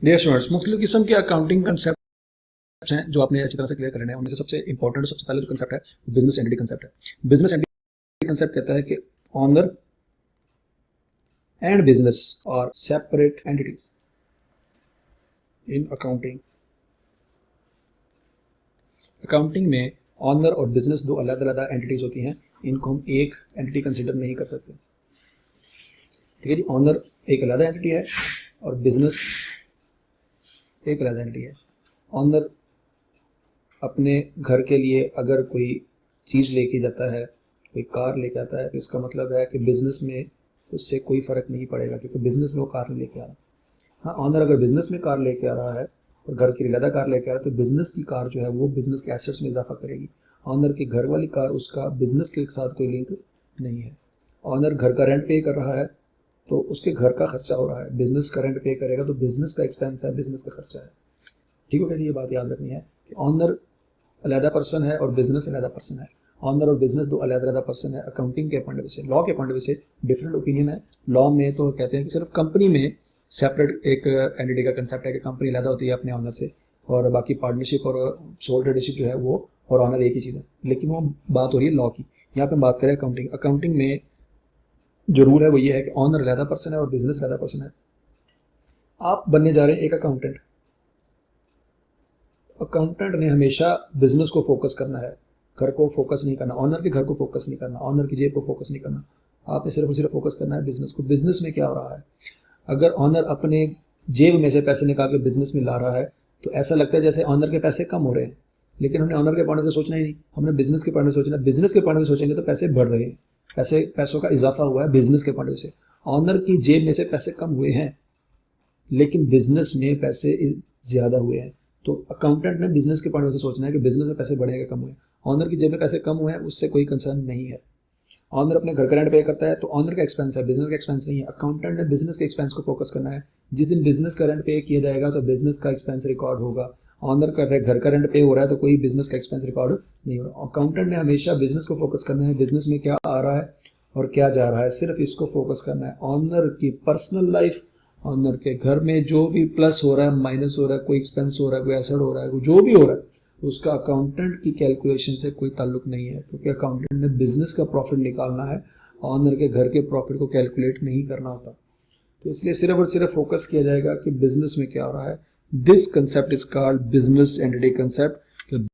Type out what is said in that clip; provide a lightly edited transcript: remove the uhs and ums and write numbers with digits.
Dear students, मुख्तलिफ किस्म के अकाउंटिंग कंसेप्ट हैं जो आपने अच्छी तरह से क्लियर करने हैं। उनमें से सबसे इंपॉर्टेंट, सबसे पहले जो कंसेप्ट है बिजनेस एंटिटी कंसेप्ट है। बिजनेस एंटिटी कंसेप्ट कहता है कि ऑनर एंड बिजनेस और separate entities in accounting. Accounting में ऑनर और बिजनेस दो अलग अलग एंटिटीज होती हैं, इनको हम एक एंटिटी कंसिडर नहीं कर सकते। ठीक है जी, ऑनर एक अलग एंटिटी है और बिजनेस एक अलग एंटिटी है। ऑनर अपने घर के लिए अगर कोई चीज़ लेके जाता है, कोई कार लेके आता है, तो इसका मतलब है कि बिजनेस में उससे कोई फ़र्क नहीं पड़ेगा, क्योंकि बिजनेस में वो कार नहीं लेके आ रहा। हाँ, ऑनर अगर बिजनेस में कार लेके आ रहा है और घर की अलग कार लेके आ रहा है, तो बिजनेस की कार जो है वो बिजनेस के एसेट्स में इजाफा करेगी। ऑनर की घर वाली कार उसका बिजनेस के साथ कोई लिंक नहीं है। ऑनर घर का रेंट पे कर रहा है तो उसके घर का खर्चा हो रहा है, बिजनेस का रेंट पे करेगा तो बिजनेस का एक्सपेंस है, बिजनेस का खर्चा है। ठीक हो गया, ये बात याद रखनी है कि ऑनर अलहदा पर्सन है और बिजनेस अलहदा पर्सन है। ऑनर और बिजनेस दो अलहदा पर्सन है। अकाउंटिंग के पॉइंट ऑफ व्यू से, लॉ के पॉइंट ऑफ व्यू से डिफरेंट ओपिनियन है। लॉ में तो कहते हैं कि सिर्फ कंपनी में सेपरेट एक एंटिटी का कंसेप्ट है कि कंपनी अलहदा होती है अपने ऑनर से, और बाकी पार्टनरशिप और सोल ट्रेडरशिप जो है वो और ऑनर एक ही चीज़ है। लेकिन वो बात हो रही है लॉ की, यहाँ पे बात करें अकाउंटिंग। अकाउंटिंग में जो रूल है वो ये है कि ऑनर अलहदा पर्सन है और बिजनेस अलहदा पर्सन है। आप बनने जा रहे हैं एक अकाउंटेंट। अकाउंटेंट ने हमेशा बिजनेस को फोकस करना है, घर को फोकस नहीं करना, ऑनर के घर को फोकस नहीं करना, ऑनर की जेब को फोकस नहीं करना। आपने सिर्फ और सिर्फ फोकस करना है बिजनेस को। बिजनेस में क्या हो रहा है, अगर ऑनर अपने जेब में से पैसे निकाल के बिजनेस में ला रहा है तो ऐसा लगता है जैसे ऑनर के पैसे कम हो रहे हैं, लेकिन हमने ऑनर के पॉइंट से सोचना ही नहीं, हमने बिजनेस के पॉइंट से सोचना। बिजनेस के पॉइंट से सोचेंगे तो पैसे बढ़ रहे हैं, पैसों का इजाफा हुआ है बिजनेस के पॉइंट से। ऑनर की जेब में से पैसे कम हुए हैं लेकिन बिजनेस में पैसे ज़्यादा हुए हैं। तो अकाउंटेंट ने बिजनेस के पॉइंट से सोचना है कि बिजनेस में पैसे बढ़े या कम हुए। ऑनर की जेब में पैसे कम हुए हैं उससे कोई कंसर्न नहीं है। ऑनर अपने घर का रेंट पे करता है तो ऑनर का एक्सपेंस है, बिजनेस का एक्सपेंस नहीं है। अकाउंटेंट ने बिजनेस के एक्सपेंस को फोकस करना है। जिस दिन बिजनेस का रेंट पे किया जाएगा तो बिजनेस का एक्सपेंस रिकॉर्ड होगा। ऑनर का घर का रेंट पे हो रहा है तो कोई बिजनेस का एक्सपेंस रिकॉर्ड नहीं हो रहा। अकाउंटेंट ने हमेशा बिजनेस को फोकस करना है, बिजनेस में क्या आ रहा है और क्या जा रहा है, सिर्फ इसको फोकस करना है। ऑनर की पर्सनल लाइफ, ऑनर के घर में जो भी प्लस हो रहा है, माइनस हो रहा है, कोई एक्सपेंस हो रहा है, कोई एसेट हो रहा है, जो भी हो रहा है, उसका अकाउंटेंट की कैलकुलेशन से कोई ताल्लुक नहीं है, क्योंकि अकाउंटेंट ने बिजनेस का प्रॉफिट निकालना है, ऑनर के घर के प्रॉफिट को कैलकुलेट नहीं करना होता। तो इसलिए सिर्फ और सिर्फ फोकस किया जाएगा कि बिजनेस में क्या हो रहा है। This concept is called business entity concept.